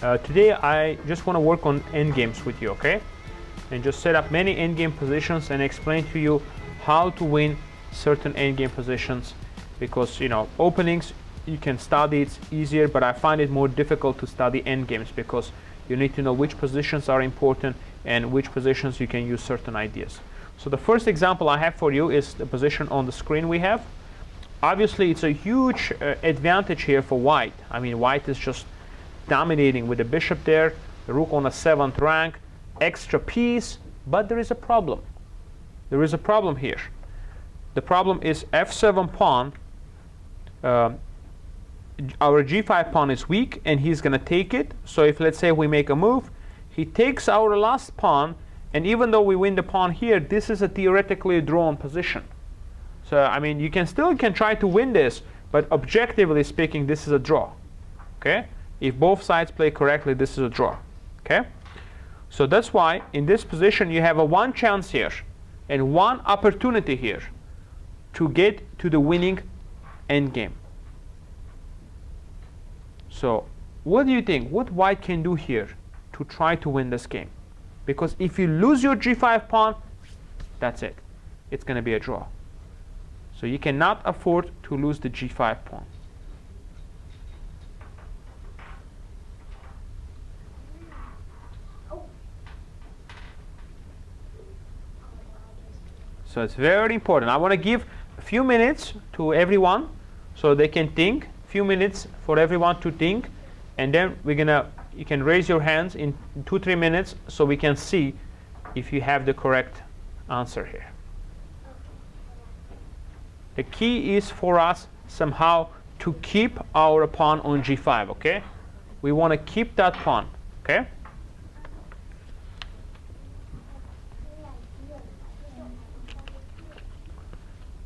Today I just want to work on endgames with you, okay? And just set up many endgame positions and explain to you how to win certain endgame positions, because openings you can study, it's easier, but I find it more difficult to study endgames because you need to know which positions are important and which positions you can use certain ideas. So the first example I have for you is the position on the screen we have. Obviously it's a huge advantage here for white. I mean, white is just dominating with the bishop there, the rook on a 7th rank, extra piece, but there is a problem. There is a problem here. The problem is f7 pawn. Our g5 pawn is weak and he's going to take it. So if, let's say, we make a move, he takes our last pawn, and even though we win the pawn here, this is a theoretically drawn position. So I mean, you can try to win this, but objectively speaking, this is a draw. Okay? If both sides play correctly, this is a draw. Okay? So that's why in this position you have a one chance here and one opportunity here to get to the winning endgame. So what do you think? What white can do here to try to win this game? Because if you lose your g5 pawn, that's it. It's going to be a draw. So you cannot afford to lose the g5 pawn. So it's very important. I want to give a few minutes to everyone so they can think. Few minutes for everyone to think, and then you can raise your hands in 2-3 minutes so we can see if you have the correct answer here. The key is for us somehow to keep our pawn on g5, okay? We want to keep that pawn, okay?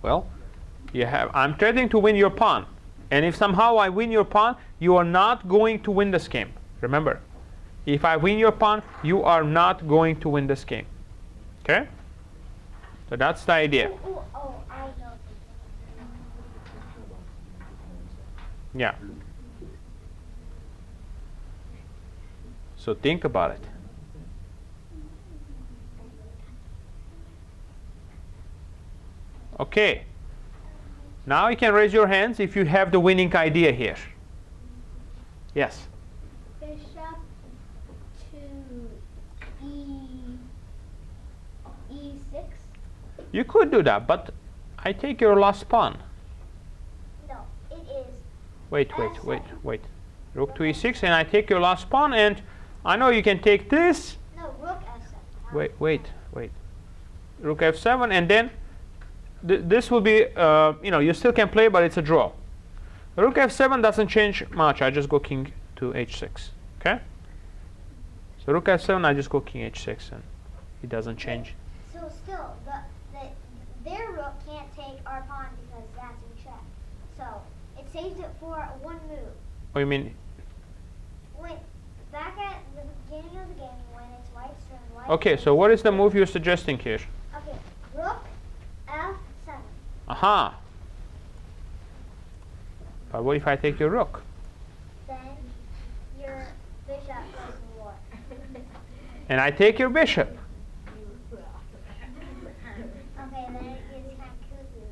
Well, I'm threatening to win your pawn. And if somehow I win your pawn, you are not going to win this game. Remember, if I win your pawn, you are not going to win this game. Okay? So that's the idea. I know. Yeah. So think about it. Okay. Now you can raise your hands if you have the winning idea here. Yes. Bishop to e6. You could do that, but I take your last pawn. No, it is. Wait. Rook to e6, and I take your last pawn, and I know you can take this. No, rook f7. Wait. Rook f7, and then this will be, you still can play, but it's a draw. Rook f7 doesn't change much. I just go king to h6. Okay? So rook f7, I just go king h6, and it doesn't change. So still, their rook can't take our pawn because that's in check. So it saves it for one move. Oh, you mean? Back at the beginning of the game, when it's white's turn, white. Okay, so what is the move you're suggesting here? Okay, rook f7. Aha. But what if I take your rook? Then your bishop goes to war. And I take your bishop. Okay, then it gets kind of kooky,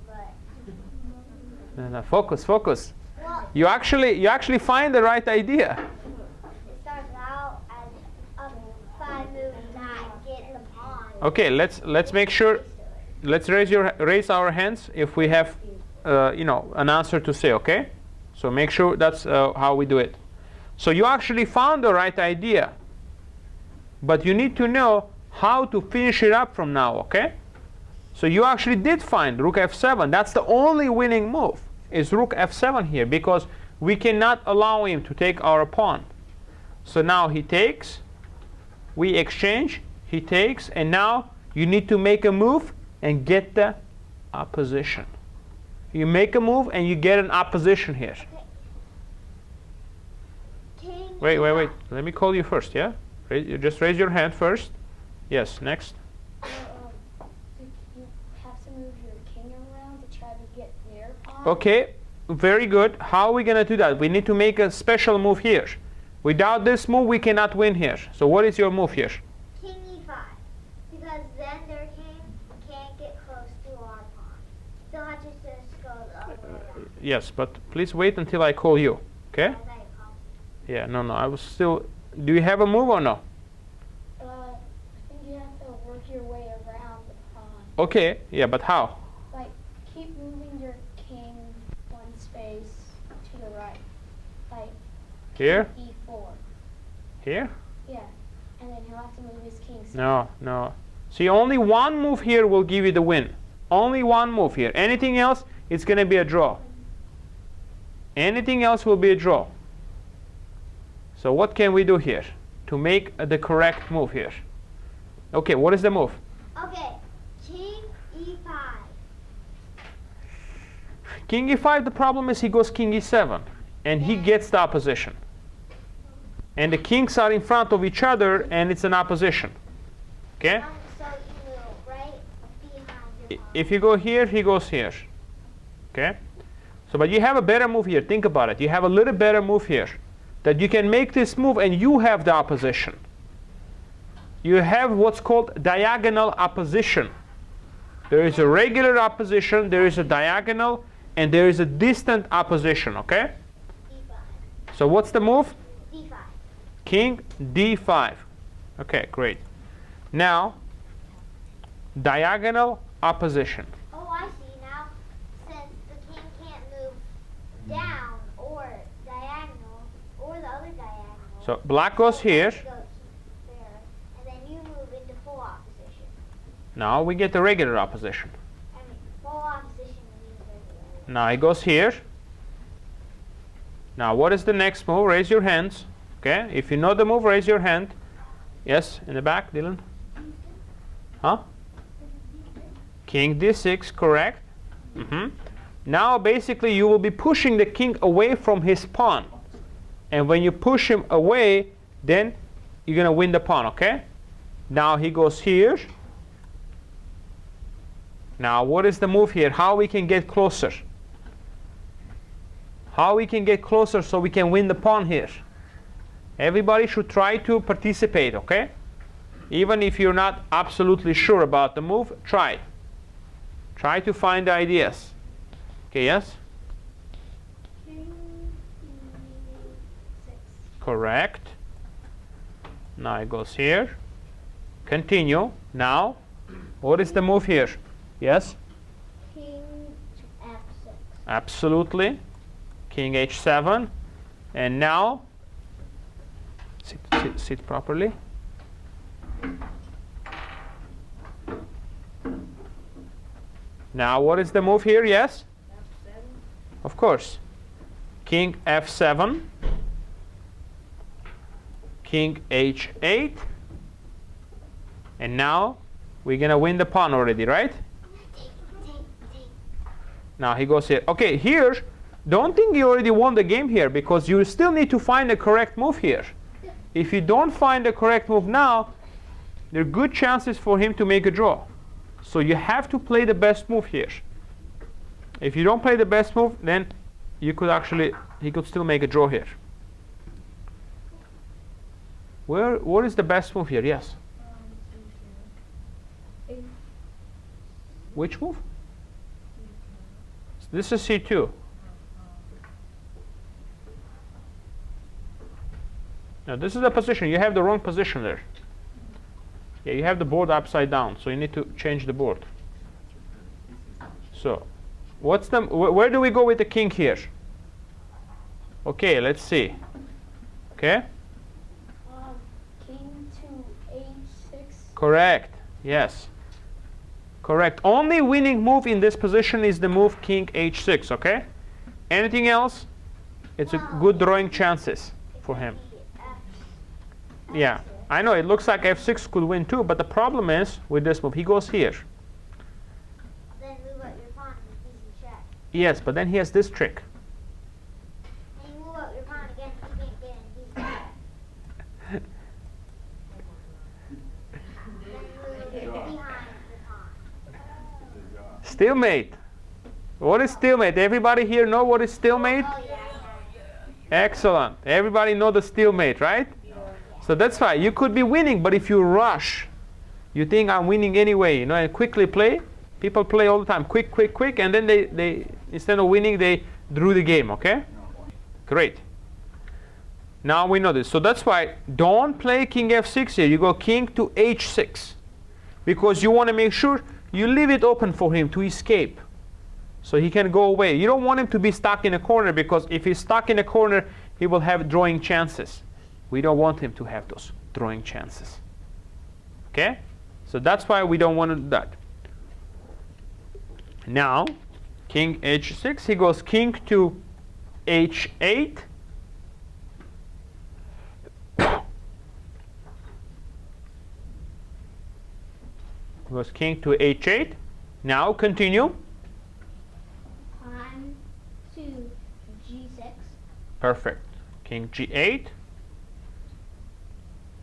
but No, focus. well, You actually find the right idea. it starts out as a 5 move not getting the pawn. Okay, let's make sure. Let's raise our hands if we have an answer to say. Okay, so make sure that's how we do it. So you actually found the right idea, but you need to know how to finish it up from now. Okay, so you actually did find rook f7. That's the only winning move, is rook f7 here, because we cannot allow him to take our pawn. So now he takes, we exchange, he takes, and now you need to make a move and get the opposition. You make a move and you get an opposition here. King. Wait. Let me call you first, yeah? You just raise your hand first. Yes, next. You have to move your king around to try to get their pawn. Okay, very good. How are we going to do that? We need to make a special move here. Without this move, we cannot win here. So what is your move here? King e5. Because then their king can't get close to our pawn. They'll have to just go the other way around. Yes, but please wait until I call you. Okay? I thought you called me. Yeah, no, I was still... Do you have a move or no? I think you have to work your way around the pawn. Okay, yeah, but how? Like, keep moving your king one space to the right. Like, Here? e4. Here? Yeah. And then he'll have to move his king. No. See, only one move here will give you the win. Only one move here. Anything else, it's going to be a draw. Anything else will be a draw. So what can we do here to make the correct move here? Okay, what is the move? Okay, king e5. King e5, the problem is he goes king e7. And he gets the opposition. And the kings are in front of each other, and it's an opposition. Okay? So you move right behind your pawn. If you go here, he goes here. Okay? So, but you have a better move here. Think about it. You have a little better move here. That you can make this move and you have the opposition. You have what's called diagonal opposition. There is a regular opposition, there is a diagonal, and there is a distant opposition, okay? d5. So what's the move? d5. King d5. Okay, great. Now, diagonal opposition. Oh, I see now. Since the king can't move down or diagonal or the other diagonal. So black goes here. Go there, and then you move into full opposition. Now we get the regular opposition. I mean, full opposition means regular. Now he goes here. Now what is the next move? Raise your hands. Okay, if you know the move, raise your hand. Yes, in the back, Dylan. Huh? King d6, correct. Now basically you will be pushing the king away from his pawn. And when you push him away, then you're going to win the pawn, okay? Now he goes here. Now what is the move here? How we can get closer? How we can get closer so we can win the pawn here? Everybody should try to participate, okay? Even if you're not absolutely sure about the move, try. Try to find the ideas. Okay, yes? King e6. Correct. Now it goes here. Continue. Now, what is the move here? Yes? King to f6. Absolutely. King h7. And now, sit properly. Now, what is the move here? Yes? f7. Of course. King f7. King h8. And now, we're going to win the pawn already, right? Now he goes here. Okay, here, don't think you already won the game here, because you still need to find the correct move here. If you don't find the correct move now, there are good chances for him to make a draw. So you have to play the best move here. If you don't play the best move, then he could still make a draw here. What is the best move here? Yes. Which move? This is c2. Now this is the position. You have the wrong position there. Yeah, you have the board upside down, so you need to change the board. So, where do we go with the king here? Okay, let's see. Okay? King to h6. Correct. Yes. Correct. Only winning move in this position is the move king h6, okay? Anything else? It's a good drawing chances for him. Yeah. I know it looks like f6 could win too, but the problem is with this move, he goes here. Then move up your pawn and easy check. Yes, but then he has this trick. And you move up your pawn again, you can't get an easy check. Then move behind the pawn. Stalemate. What is stalemate? Everybody here know what is stalemate? Oh yeah. Excellent. Everybody know the stalemate, right? So that's why you could be winning, but if you rush, you think I'm winning anyway, you know, and quickly play. People play all the time, quick, quick, quick, and then they instead of winning, they drew the game, okay? Great. Now we know this. So that's why don't play king f6 here. You go king to h6, because you want to make sure you leave it open for him to escape, so he can go away. You don't want him to be stuck in a corner, because if he's stuck in a corner, he will have drawing chances. We don't want him to have those drawing chances. Okay? So that's why we don't want to do that. Now, king h6, he goes king to h8. Goes king to h8. Now continue. Pawn to g6. Perfect. King g8.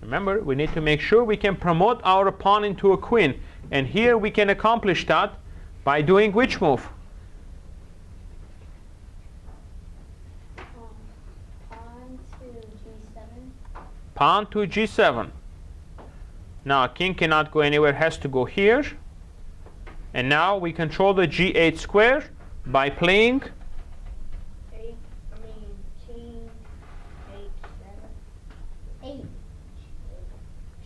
Remember, we need to make sure we can promote our pawn into a queen. And here we can accomplish that by doing which move? Pawn to g7. Pawn to g7. Now king cannot go anywhere, has to go here. And now we control the g8 square by playing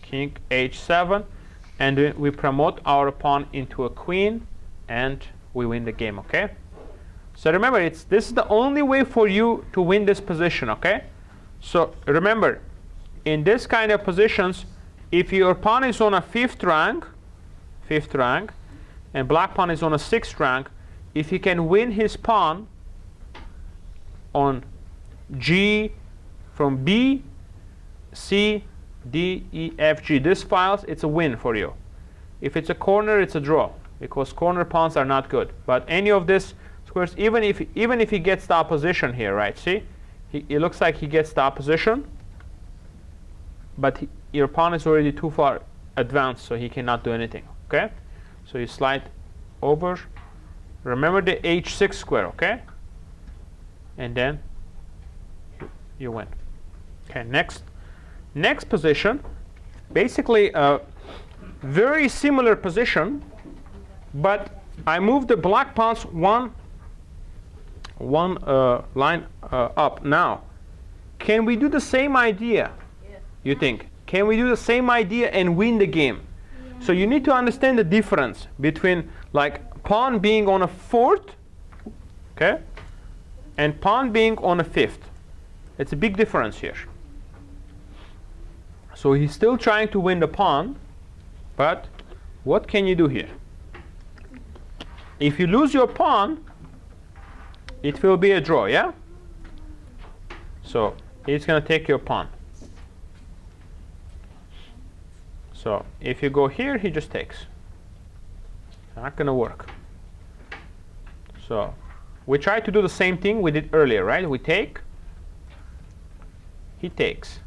king h7, and we promote our pawn into a queen, and we win the game. Okay? So remember, this is the only way for you to win this position. Okay? So remember, in this kind of positions, if your pawn is on a fifth rank, and black pawn is on a sixth rank, if he can win his pawn on G from B, C, D, E, F, G, this files, it's a win for you. If it's a corner, it's a draw, because corner pawns are not good. But any of this squares, even if he gets the opposition here, right? See, it looks like he gets the opposition, but your pawn is already too far advanced, so he cannot do anything. Okay, so you slide over. Remember the h6 square, okay? And then you win. Okay, next position, basically a very similar position, but I moved the black pawns one line up. Now, can we do the same idea? You think? Can we do the same idea and win the game? So you need to understand the difference between like pawn being on a fourth, okay, and pawn being on a fifth. It's a big difference here. So he's still trying to win the pawn, but what can you do here? If you lose your pawn, it will be a draw, yeah? So he's going to take your pawn. So if you go here, he just takes. It's not going to work. So we try to do the same thing we did earlier, right? We take, he takes.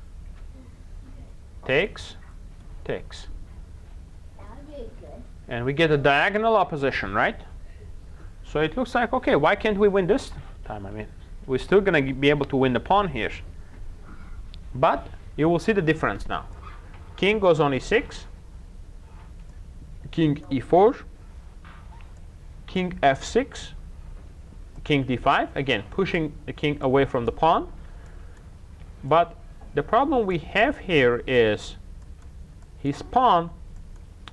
Takes, takes. And we get a diagonal opposition, right? So it looks like, okay, why can't we win this time? I mean, we're still going to be able to win the pawn here. But you will see the difference now. King goes on e6, king e4, king f6, king d5, again pushing the king away from the pawn. But the problem we have here is his pawn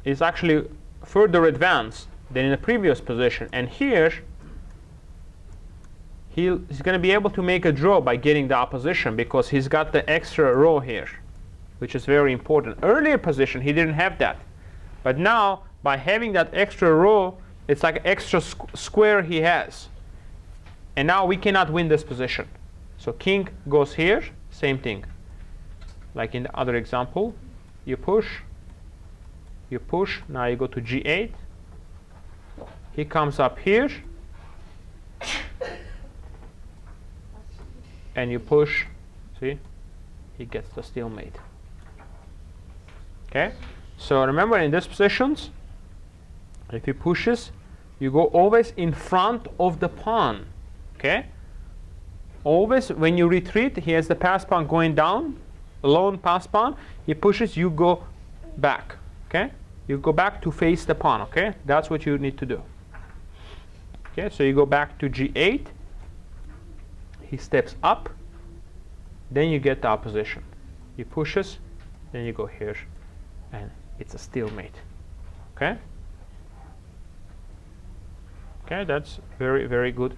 is actually further advanced than in the previous position, and here he's going to be able to make a draw by getting the opposition, because he's got the extra row here, which is very important. Earlier position he didn't have that, but now by having that extra row, it's like an extra square he has, and now we cannot win this position. So king goes here, same thing like in the other example. You push, now you go to g8, he comes up here, and you push, see, he gets the stalemate. Okay, so remember, in these positions, if he pushes, you go always in front of the pawn. Okay, Always when you retreat, he has the pass pawn going down, lone pass pawn. He pushes, you go back. Okay? You go back to face the pawn. Okay? That's what you need to do. Okay? So you go back to g8. He steps up. Then you get the opposition. He pushes. Then you go here, and it's a stalemate. Okay? Okay, that's very, very good,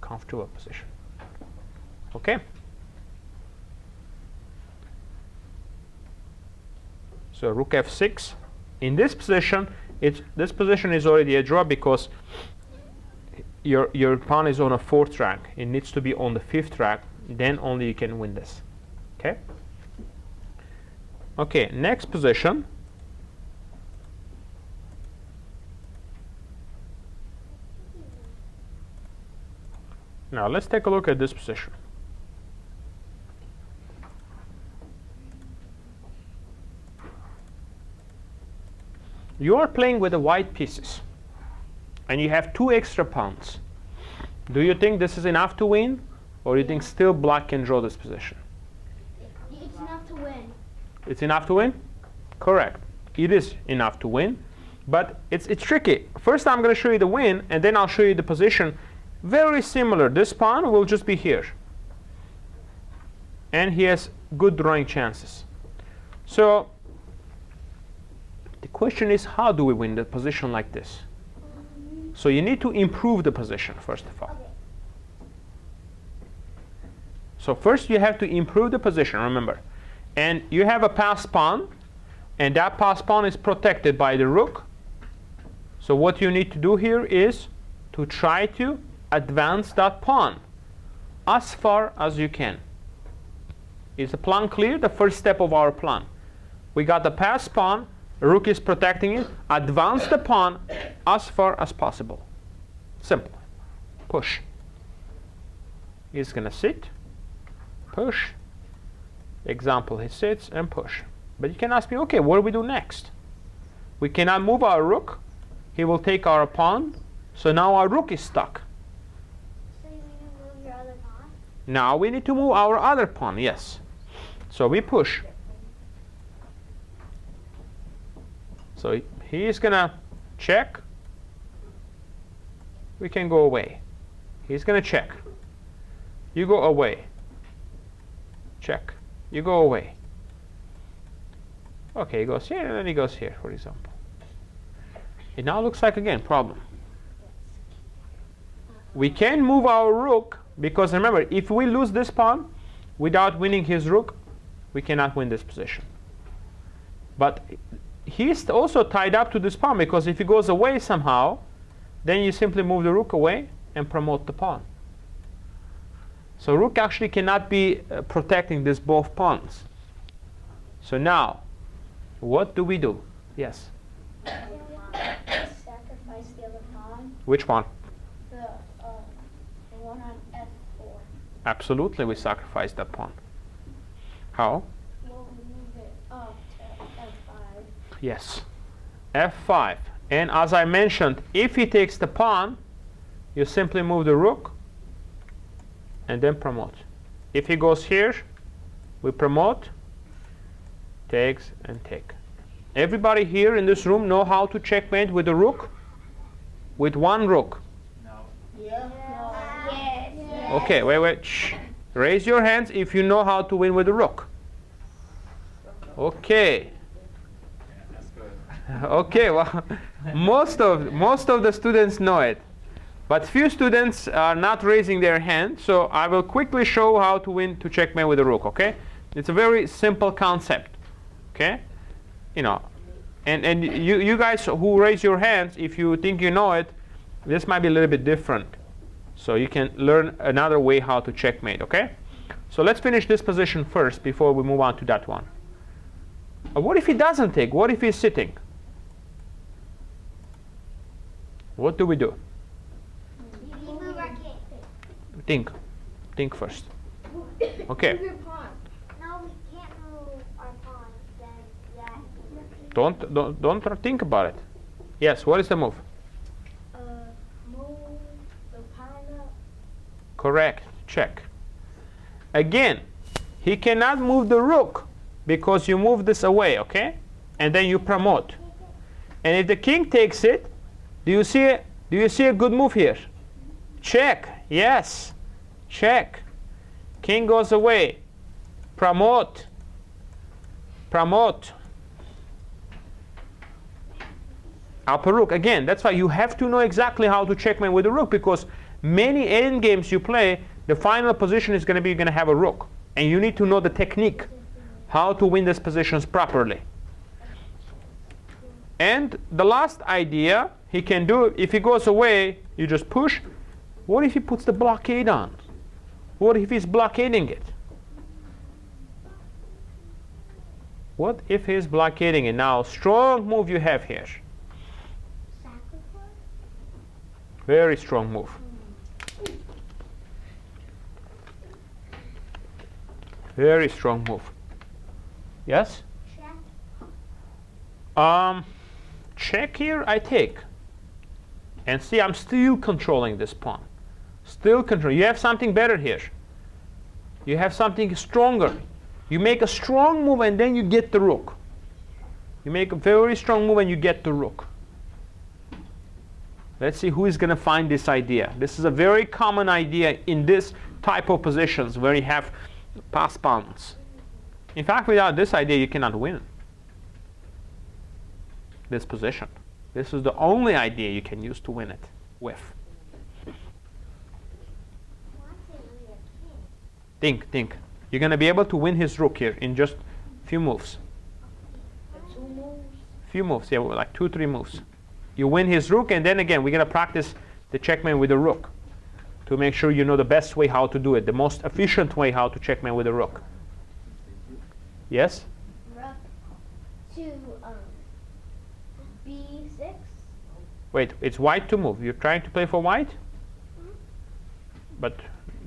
comfortable position. Okay? So rook f6. In this position, this position is already a draw because your pawn is on a 4th rank. It needs to be on the 5th rank. Then only you can win this. Okay? Okay, next position. Now let's take a look at this position. You are playing with the white pieces, and you have 2 extra pawns. Do you think this is enough to win, or do you think still black can draw this position? It's enough to win. It's enough to win? Correct. It is enough to win, but it's tricky. First I'm going to show you the win, and then I'll show you the position. Very similar. This pawn will just be here, and he has good drawing chances. So the question is, how do we win the position like this? So you need to improve the position, first of all. So first you have to improve the position, remember. And you have a pass pawn, and that pass pawn is protected by the rook. So what you need to do here is to try to advance that pawn as far as you can. Is the plan clear? The first step of our plan. We got the pass pawn, rook is protecting it. Advance the pawn as far as possible. Simple. Push. He's going to sit, push. Example, he sits and push. But you can ask me, okay, what do we do next? We cannot move our rook. He will take our pawn. So now our rook is stuck. So you need to move your other pawn? Now we need to move our other pawn, yes. So we push. So he is going to check. We can go away. He's going to check. You go away. Check. You go away. Okay, he goes here, and then he goes here, for example. It now looks like, again, problem. We can move our rook, because remember, if we lose this pawn without winning his rook, we cannot win this position. But he's also tied up to this pawn, because if he goes away somehow, then you simply move the rook away and promote the pawn. So rook actually cannot be protecting these both pawns. So now, what do we do? Yes? Sacrifice the other pawn. Which one? The one on f4. Absolutely, we sacrifice that pawn. How? We'll move it up to f5. Yes. f5. And as I mentioned, if he takes the pawn, you simply move the rook and then promote. If he goes here, we promote, takes, and take. Everybody here in this room know how to checkmate with a rook? With one rook? No. Yes. Okay, wait. Shh. Raise your hands if you know how to win with a rook. Okay. Okay, well, most of the students know it. But few students are not raising their hand, so I will quickly show how to win to checkmate with a rook, okay? It's a very simple concept, okay? You know, and you guys who raise your hands, if you think you know it, this might be a little bit different. So you can learn another way how to checkmate, okay? So let's finish this position first before we move on to that one. What if he doesn't take? What if he's sitting? What do we do? You move our king. Think first. Okay. Move your pawn. No, we can't move our pawn. Then that. Don't think about it. Yes. What is the move? Move the pawn up. Correct. Check. again, he cannot move the rook because you move this away, okay? And then you promote. And if the king takes it, do you see a good move here? Check. Yes. Check. King goes away. Promote. Promote. Upper rook. Again, that's why you have to know exactly how to checkmate with the rook, because many end games you play, the final position is going to be you're going to have a rook. And you need to know the technique, how to win these positions properly. And the last idea he can do, if he goes away, you just push. What if he puts the blockade on? What if he's blockading it? What if he's blockading it? Now, strong move you have here. Very strong move. Very strong move. Yes? Check here, I take. And see, I'm still controlling this pawn. Still control. You have something better here. You have something stronger. You make a strong move and then you get the rook. You make a very strong move and you get the rook. Let's see who is going to find this idea. This is a very common idea in this type of positions where you have pass pawns. In fact, without this idea, you cannot win this position. This is the only idea you can use to win it with. Think. You're going to be able to win his rook here in just a few moves. Few moves, yeah, like 2-3 moves. You win his rook, and then again, we're going to practice the checkmate with the rook to make sure you know the best way how to do it, the most efficient way how to checkmate with the rook. Yes? Rook to B6. Wait, it's white to move. You're trying to play for white? But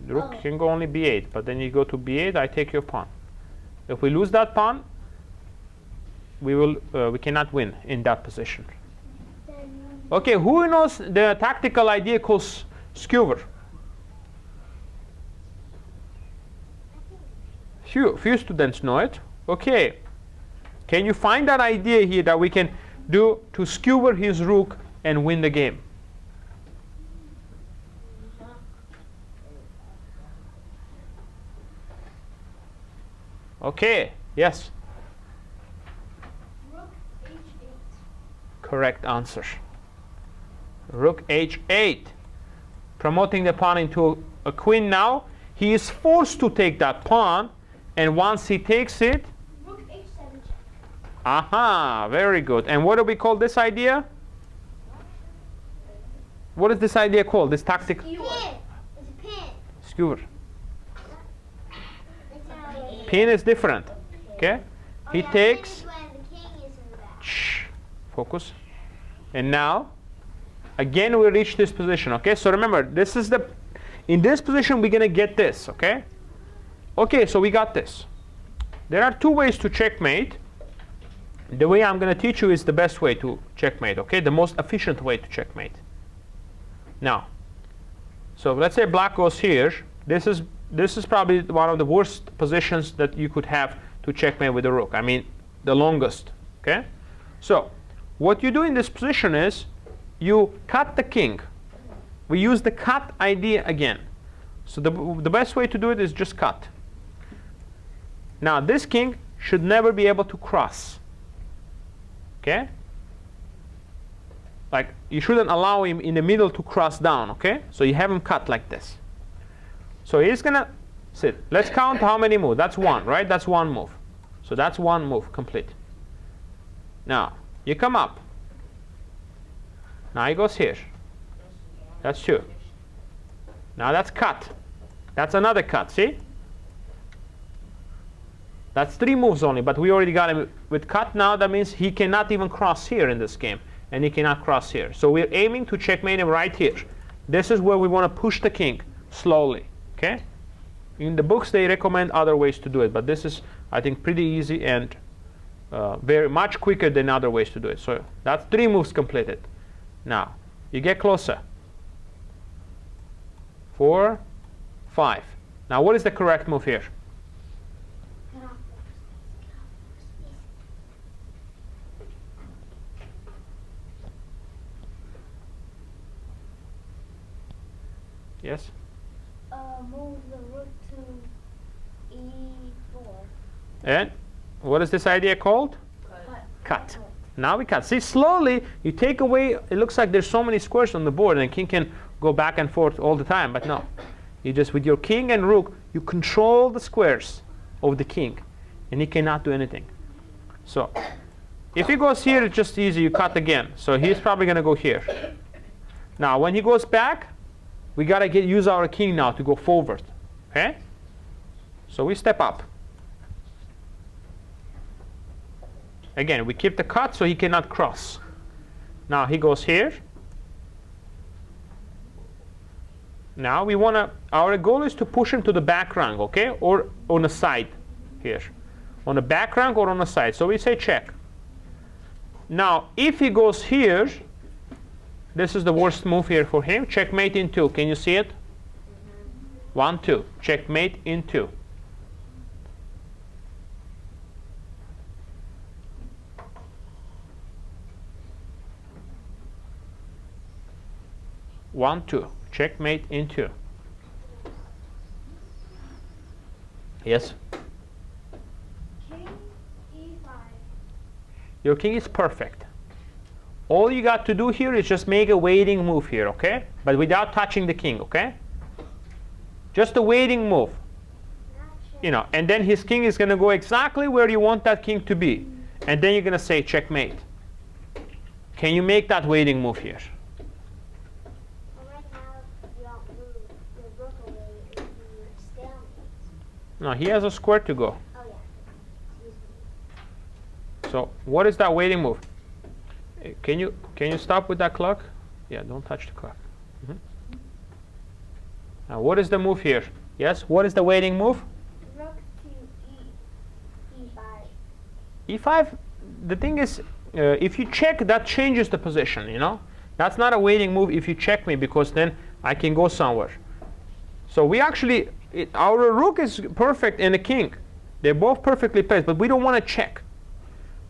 the rook can go only B8, but then you go to B8, I take your pawn. If we lose that pawn, we cannot win in that position. Okay, who knows the tactical idea called skewer? Few students know it. Okay. Can you find that idea here that we can do to skewer his rook and win the game? Okay, yes. Rook H8. Correct answer. Rook H8. Promoting the pawn into a queen now. He is forced to take that pawn, and once he takes it, Rook H7. aha, very good. And what do we call this idea? What is this idea called? This tactic? Pin. It's a pin. Skewer. It's not a Pin is different. Okay? He pin takes. is when the king is in the back. Shh. Focus. And now, again, we reach this position. Okay? So remember, this is the. In this position, we're going to get this. Okay? Okay, so we got this. There are two ways to checkmate. The way I'm going to teach you is the best way to checkmate. Okay? The most efficient way to checkmate. Now, so let's say black goes here. This is probably one of the worst positions that you could have to checkmate with the rook. I mean, the longest. Okay? So, what you do in this position is you cut the king. We use the cut idea again. So the best way to do it is just cut. Now, this king should never be able to cross. Okay? Like, you shouldn't allow him in the middle to cross down, okay? So you have him cut like this. So he's going to sit. Let's count how many moves. That's one, right? That's one move. So that's one move complete. Now, you come up. Now he goes here. That's two. Now that's cut. That's another cut, see? That's three moves only, but we already got him with cut now. That means he cannot even cross here in this game. And he cannot cross here. So we're aiming to checkmate him right here. This is where we want to push the king slowly. Okay? In the books, they recommend other ways to do it. But this is, I think, pretty easy and very much quicker than other ways to do it. So that's three moves completed. Now, you get closer. 4, 5. Now what is the correct move here? Cut off Yes? Move the rook to e4. And what is this idea called? Cut. Now we cut. See, slowly you take away, it looks like there's so many squares on the board and the king can go back and forth all the time, but no. You just, with your king and rook, you control the squares of the king and he cannot do anything. So if he goes here, it's just easy, you cut again. So he's probably going to go here. Now when he goes back, we got to use our king now to go forward. Okay? So we step up. Again, we keep the cut so he cannot cross. Now he goes here. Now we want to, our goal is to push him to the back rank, okay? Or on the side here. On the back rank or on the side. So we say check. Now if he goes here, this is the worst move here for him. Checkmate in 2. Can you see it? 1, 2. Checkmate in 2. One, two. Checkmate in 2. Yes? King e5. Your king is perfect. All you got to do here is just make a waiting move here, okay? But without touching the king, okay? Just a waiting move. You know, and then his king is going to go exactly where you want that king to be. And then you're going to say checkmate. Can you make that waiting move here? No, he has a square to go. Oh, yeah. So what is that waiting move? Can you stop with that clock? Yeah, don't touch the clock. Now what is the move here? Yes, what is the waiting move? Rook to e5. E5, the thing is, if you check, that changes the position, you know? That's not a waiting move if you check me, because then I can go somewhere. So we actually, our rook is perfect and the king. They're both perfectly placed, but we don't want to check.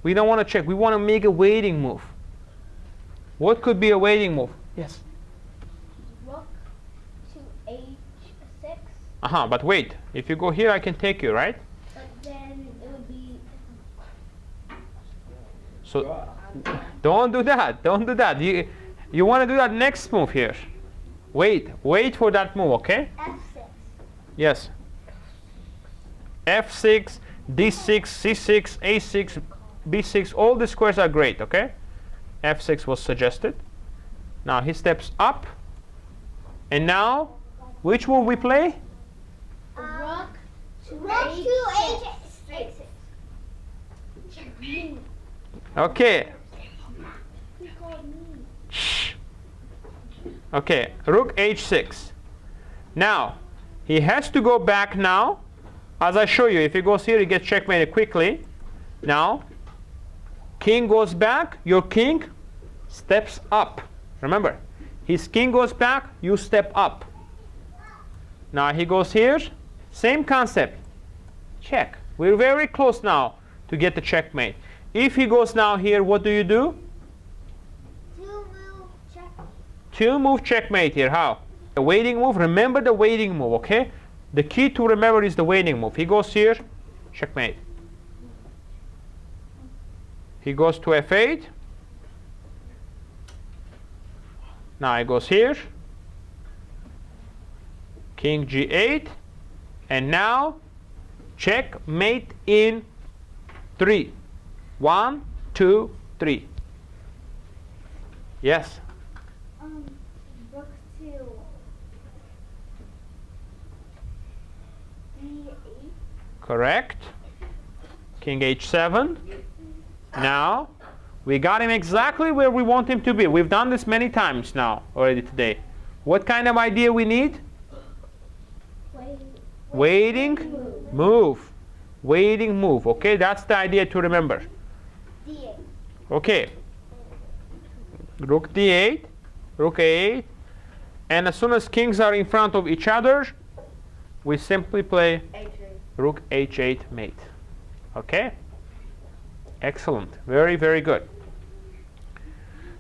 We don't want to check. We want to make a waiting move. What could be a waiting move? Yes? Rook to h6. But wait. If you go here, I can take you, right? But then it would be... So don't do that. Don't do that. You want to do that next move here. Wait for that move, okay? F6. Yes. F6, D6, C6, A6, B6, all the squares are great, okay? F6 was suggested. Now he steps up. And now, which move we play? Rook to H6. Okay. He called me. Shh. Okay, rook h6. Now, he has to go back now. As I show you, if he goes here, he gets checkmated quickly. Now, king goes back, your king steps up. Remember, his king goes back, you step up. Now he goes here, same concept. Check. We're very close now to get the checkmate. If he goes now here, what do you do? 2-move checkmate. 2-move checkmate here. How? The waiting move. Remember the waiting move, okay? The key to remember is the waiting move. He goes here, checkmate. He goes to f8. Now he goes here, king g8, and now checkmate in 3. 1, 2, 3. Yes. Rook to d8. Correct. King h7. Now we got him exactly where we want him to be. We've done this many times now already today. What kind of idea we need? Waiting move. Waiting move. Okay, that's the idea to remember. D8. Okay. Rook d8, rook a8, and as soon as kings are in front of each other, we simply play H8. rook h8 mate. Okay? Excellent. Very, very good.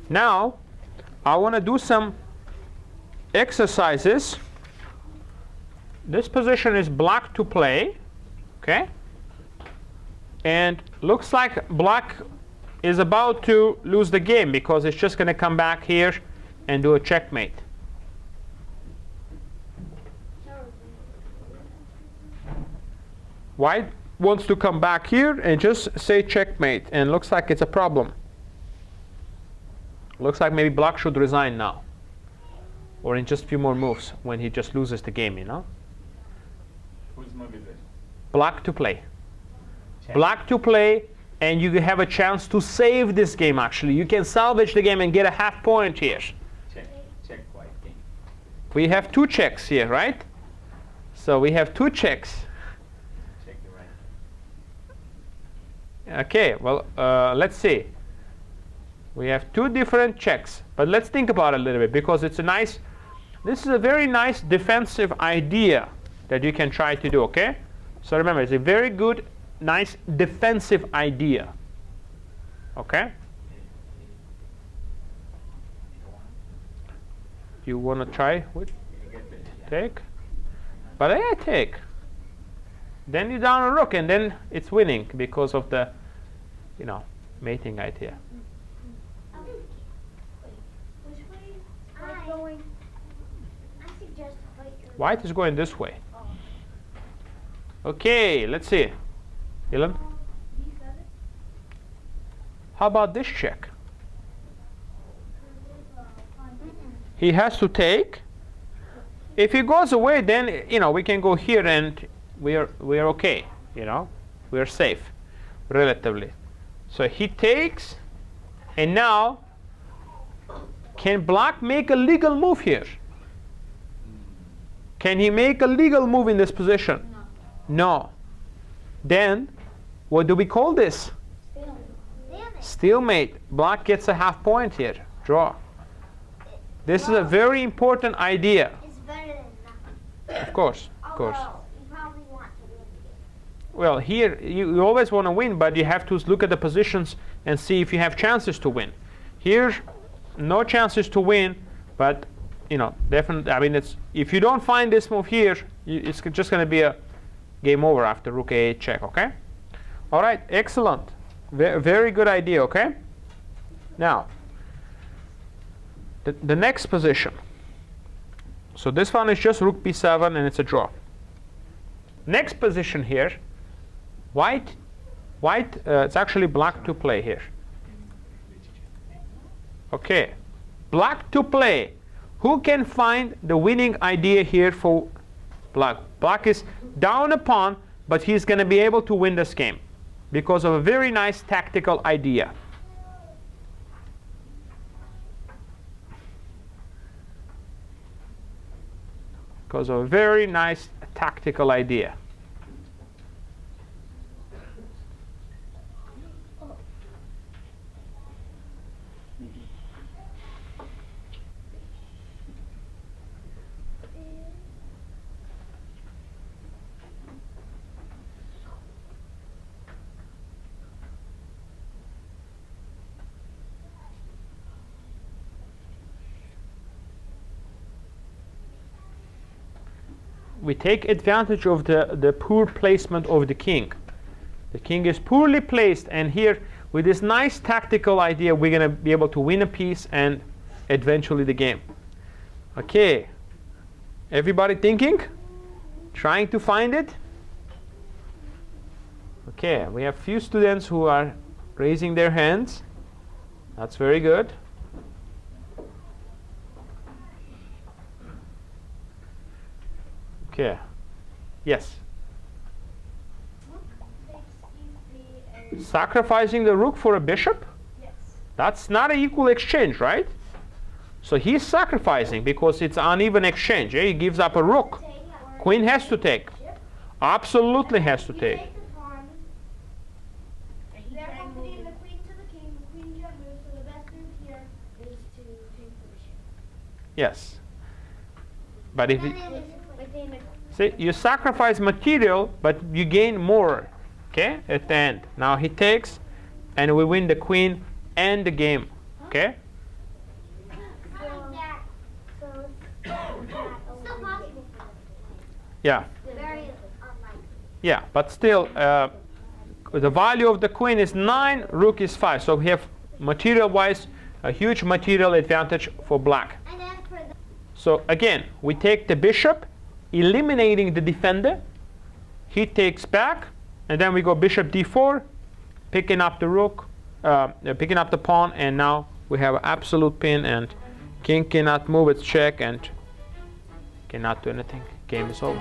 Now, I want to do some exercises. This position is black to play. Okay? And looks like black is about to lose the game because it's just going to come back here and do a checkmate. White wants to come back here and just say checkmate, and looks like it's a problem. Looks like maybe black should resign now, or in just a few more moves when he just loses the game, you know? Whose move is it? Black to play. Check. Black to play, and you have a chance to save this game actually. You can salvage the game and get a half point here. Check. Check white king. We have two checks here, right? So we have two checks. Check the right. Okay, well, let's see. We have two different checks, but let's think about it a little bit because it's a nice, this is a very nice defensive idea that you can try to do, okay? So remember, it's a very good, nice defensive idea, okay? You want to try with You get this. Yeah. take? But I take. Then you down a rook, and then it's winning because of the, you know, mating idea. Which way? I- Going. I suggest white goes. White is going this way. Okay, let's see. Dylan, B7. how about this check? He has to take. If he goes away, then you know we can go here and we are okay. You know, we are safe, relatively. So he takes, and now can black make a legal move here? Can he make a legal move in this position? No. Then, what do we call this? Damn it. Stalemate. Black gets a half point here. Draw. This is a very important idea. It's better than nothing. Of course, of course. Although, you probably want to win the game. Well, here you always want to win, but you have to look at the positions and see if you have chances to win. Here, no chances to win, but you know, definitely. I mean, it's if you don't find this move here, it's just going to be a game over after rook a8 check. Okay. All right. Excellent. Very good idea. Okay. Now, the next position. So this one is just rook b7, and it's a draw. Next position here, white. It's actually black to play here. Okay, black to play. Who can find the winning idea here for black? Black is down a pawn, but he's going to be able to win this game because of a very nice tactical idea. Because of a very nice tactical idea. We take advantage of the poor placement of the king. The king is poorly placed, and here with this nice tactical idea we're going to be able to win a piece and eventually the game. Okay, everybody thinking? Trying to find it? Okay, we have few students who are raising their hands. That's very good. Okay. Yes. Rook takes e3 Sacrificing the rook for a bishop? yes. That's not an equal exchange, right? So he's sacrificing because it's uneven exchange. He gives up a rook. Queen has to take. Absolutely has to take. Take the pawn. Therefore, putting the queen to the king, the queen can't move, so the best move here is to take the bishop. Yes. But if Then it, it is Within a See, you sacrifice material, but you gain more, okay, at the end. Now he takes, and we win the queen and the game, okay? Still possible. Yeah, Very unlikely. yeah, but still, the value of the queen is 9, rook is 5. So we have, material-wise, a huge material advantage for black. And then for the So again, we take the bishop, eliminating the defender. He takes back, and then we go bishop d4, picking up the rook, picking up the pawn, and now we have an absolute pin, and king cannot move its check and cannot do anything. Game is over.